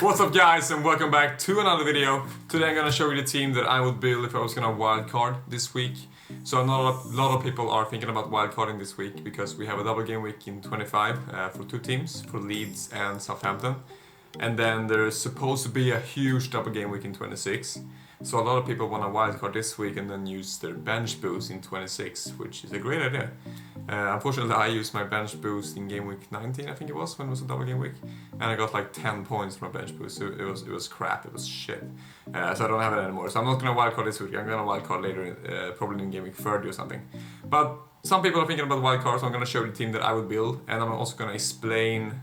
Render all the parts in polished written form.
What's up guys, and welcome back to another video. Today I'm gonna show you the team that I would build if I was gonna wildcard this week. So I know a lot of people are thinking about wildcarding this week because we have a double game week in 25 for two teams, for Leeds and Southampton. And then there's supposed to be a huge double game week in 26. So a lot of people want to wildcard this week and then use their bench boost in 26, which is a great idea. Unfortunately, I used my bench boost in game week 19, I think it was, when it was a double game week, and I got like 10 points from my bench boost. So it was crap, it was shit. So I don't have it anymore. So I'm not gonna wildcard this week. I'm gonna wildcard later, probably in game week 30 or something. But some people are thinking about wildcards, so I'm gonna show you the team that I would build, and I'm also gonna explain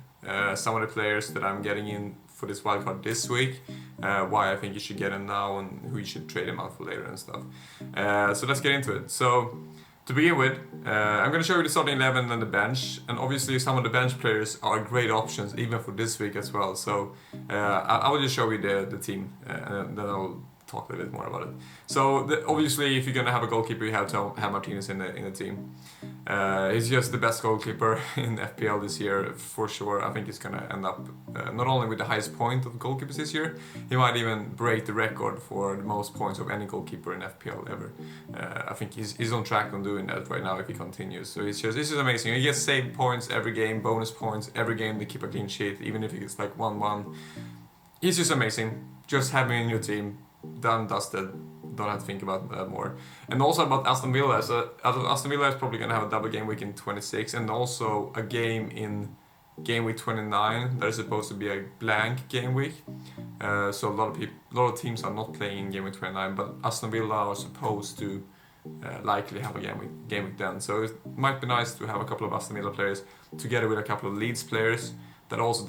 some of the players that I'm getting in for this wildcard this week, why I think you should get him now and who you should trade him out for later and stuff. So let's get into it. So to begin with, I'm going to show you the starting 11 and the bench, and obviously some of the bench players are great options even for this week as well. So I will just show you the team and then I'll talk a little bit more about it. So obviously if you're going to have a goalkeeper, you have to have Martinez in the team. He's just the best goalkeeper in FPL this year for sure. I think he's going to end up not only with the highest point of goalkeepers this year, he might even break the record for the most points of any goalkeeper in FPL ever. I think he's on track on doing that right now if he continues. So this is amazing. He gets save points every game, bonus points every game to keep a clean sheet, even if he gets like 1-1. He's just amazing. Just have him in your team. Done, dusted, don't have to think about that more. And also about Aston Villa, so Aston Villa is probably going to have a double game week in 26 and also a game in game week 29 that is supposed to be a blank game week. So a lot of teams are not playing in game week 29, but Aston Villa are supposed to likely have a game week then. So it might be nice to have a couple of Aston Villa players together with a couple of Leeds players that also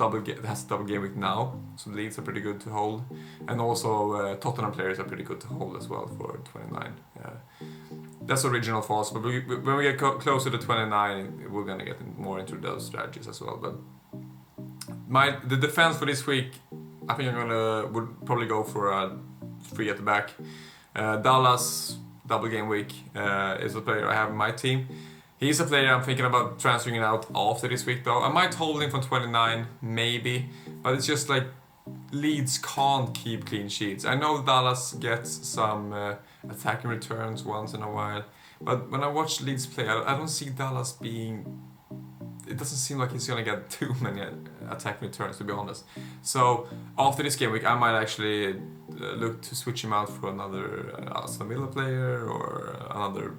has double game week now, so the Leeds are pretty good to hold, and also Tottenham players are pretty good to hold as well for 29. That's original for us, but when we get closer to 29, we're gonna get more into those strategies as well. But the defense for this week, I think would probably go for a 3 at the back. Dallas double game week is a player I have in my team. He's a player I'm thinking about transferring out after this week though. I might hold him from 29, maybe, but it's just like Leeds can't keep clean sheets. I know Dallas gets some attacking returns once in a while, but when I watch Leeds play, I don't see Dallas being... It doesn't seem like he's gonna get too many attacking returns, to be honest. So after this game week, I might actually look to switch him out for another Aston Villa player or another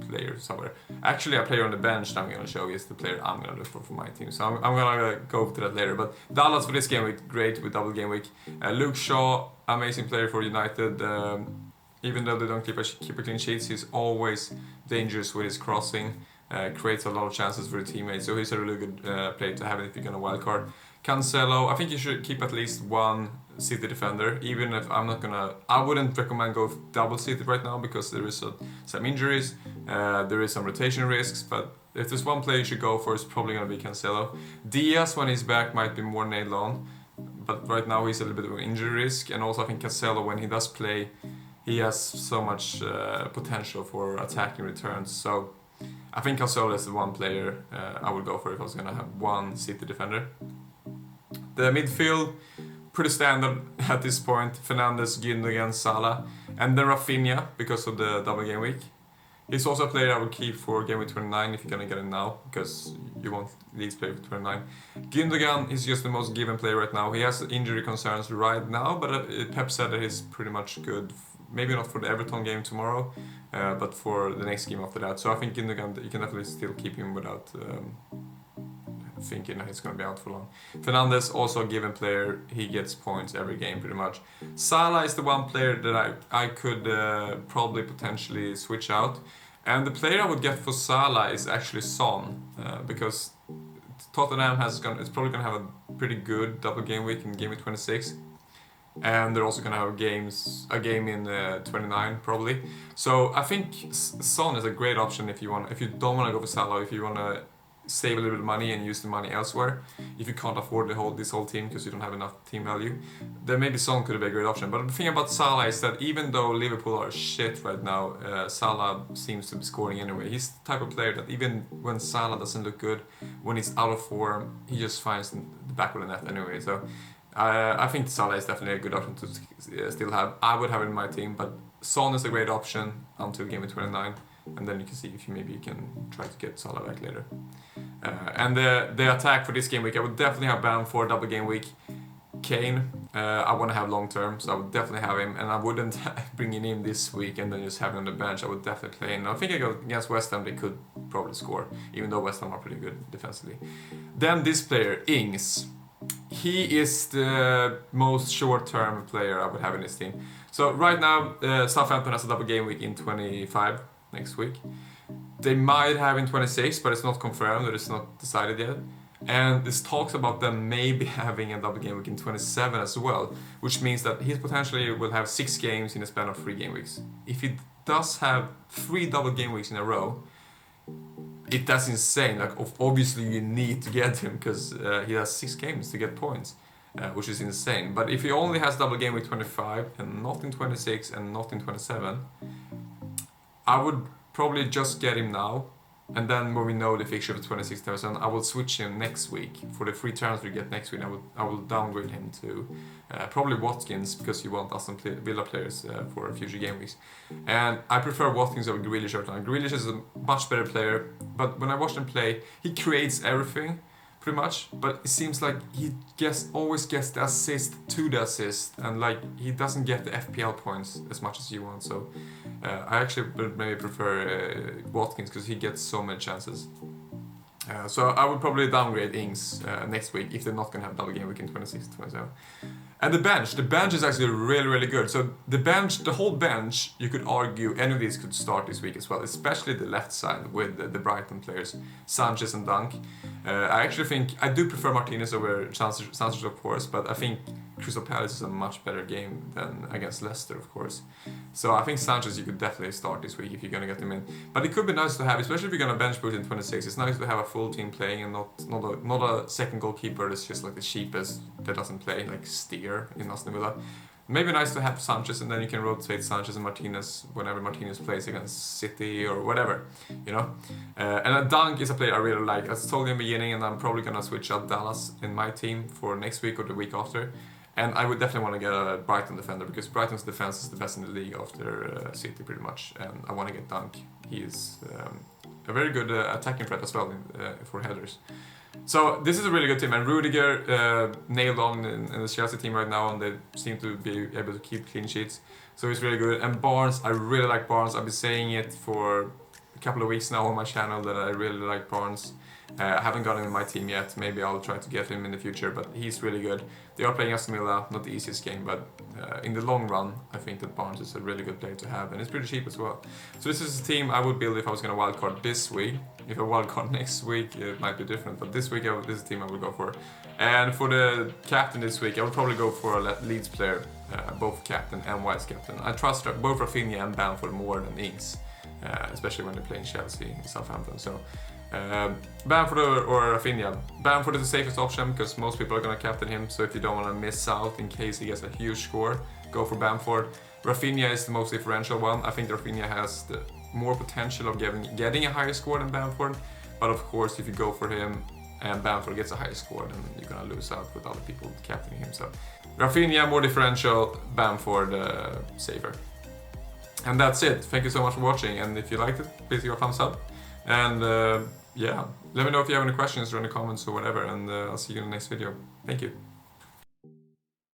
player somewhere. Actually, a player on the bench that I'm gonna show is the player I'm gonna look for my team. So I'm gonna go to that later. But Dallas for this game week, great with double game week. Luke Shaw, amazing player for United. Even though they don't keep a clean sheet, he's always dangerous with his crossing. Creates a lot of chances for the teammates, so he's a really good player to have if you're gonna wildcard. Cancelo, I think you should keep at least one City defender, even if I wouldn't recommend go double City right now because there is some injuries, there is some rotation risks, but if there's one player you should go for, it's probably gonna be Cancelo. Diaz, when he's back, might be more nailed on, but right now he's a little bit of an injury risk, and also I think Cancelo, when he does play, he has so much potential for attacking returns, so I think Cancelo is the one player I would go for if I was going to have one City defender. The midfield, pretty standard at this point. Fernandes, Gundogan, Salah, and then Rafinha because of the double game week. He's also a player I would keep for game week 29 if you're going to get him now, because you want Leeds player for 29. Gundogan is just the most given player right now. He has injury concerns right now, but Pep said that he's pretty much good. Maybe not for the Everton game tomorrow, but for the next game after that. So I think Gundogan, you can definitely still keep him without thinking that he's going to be out for long. Fernandes, also a given player. He gets points every game pretty much. Salah is the one player that I could probably potentially switch out. And the player I would get for Salah is actually Son, because Tottenham is probably going to have a pretty good double game week in game week 26. And they're also going to have a game in 29 probably. So I think Son is a great option if you don't want to go for Salah, if you want to save a little bit of money and use the money elsewhere. If you can't afford this whole team because you don't have enough team value, then maybe Son could be a great option. But the thing about Salah is that even though Liverpool are shit right now, Salah seems to be scoring anyway. He's the type of player that even when Salah doesn't look good, when he's out of form, he just finds the back of the net anyway. So I think Salah is definitely a good option to still have. I would have it in my team, but Son is a great option until game week 29, and then you can see if you can try to get Salah back later. And the attack for this game week, I would definitely have Bamford double game week. Kane, I want to have long term, so I would definitely have him, and I wouldn't bring him in this week and then just have him on the bench. I would definitely play him. I think against West Ham they could probably score, even though West Ham are pretty good defensively. Then this player, Ings. He is the most short-term player I would have in this team. So right now, Southampton has a double game week in 25 next week. They might have in 26, but it's not confirmed, or it's not decided yet. And this talks about them maybe having a double game week in 27 as well, which means that he potentially will have 6 games in a span of 3 game weeks. If he does have 3 double game weeks in a row, that's insane. Like, obviously you need to get him because he has 6 games to get points, which is insane. But if he only has double game week 25 and not in 26 and not in 27, I would probably just get him now. And then when we know the fixture for 26,000, I will switch him next week for the free transfer we get next week. I will downgrade him to probably Watkins, because you want Aston Villa players for future game weeks. And I prefer Watkins over Grealish right now. Grealish is a much better player, but when I watch him play, he creates everything pretty much. But it seems like he always gets the assist to the assist, and like he doesn't get the FPL points as much as you want. So I actually would maybe prefer Watkins because he gets so many chances. So I would probably downgrade Ings next week if they're not going to have double game week in 26, 27. And the bench is actually really, really good. So the whole bench, you could argue any of these could start this week as well, especially the left side with the Brighton players, Sanchez and Dunk. I actually think, I do prefer Martinez over Sanchez of course, but I think Crystal Palace is a much better game than against Leicester, of course. So I think Sanchez you could definitely start this week if you're going to get him in. But it could be nice to have, especially if you're going to bench boost in 26, it's nice to have a full team playing and not a second goalkeeper that's just like the cheapest that doesn't play, like Steer in Aston Villa. Maybe nice to have Sanchez, and then you can rotate Sanchez and Martinez whenever Martinez plays against City or whatever, you know. And Dunk is a player I really like. As I told you in the beginning, and I'm probably gonna switch out Dallas in my team for next week or the week after. And I would definitely want to get a Brighton defender, because Brighton's defense is the best in the league after City pretty much, and I want to get Dunk. He is a very good attacking threat as well for headers. So this is a really good team, and Rudiger nailed on in the Chelsea team right now, and they seem to be able to keep clean sheets. So he's really good. And Barnes, I really like Barnes. I've been saying it for a couple of weeks now on my channel that I really like Barnes. I haven't got him in my team yet. Maybe I'll try to get him in the future, but he's really good. They are playing Aston Villa, not the easiest game, but in the long run, I think that Barnes is a really good player to have, and it's pretty cheap as well. So this is a team I would build if I was going to wildcard this week. If I wildcard next week, it might be different, but this week, this is a team I would go for. And for the captain this week, I would probably go for a Leeds player, both captain and vice captain. I trust both Rafinha and Bamford more than Ings, especially when they're playing Chelsea and Southampton. So Bamford or Rafinha. Bamford is the safest option because most people are going to captain him, so if you don't want to miss out in case he gets a huge score, go for Bamford. Rafinha is the most differential one. I think Rafinha has the more potential of getting a higher score than Bamford, but of course if you go for him and Bamford gets a higher score, then you're going to lose out with other people captaining him. So Rafinha more differential, Bamford safer. And that's it. Thank you so much for watching, and if you liked it, please give a thumbs up. And yeah, let me know if you have any questions or any comments or whatever, and I'll see you in the next video. Thank you.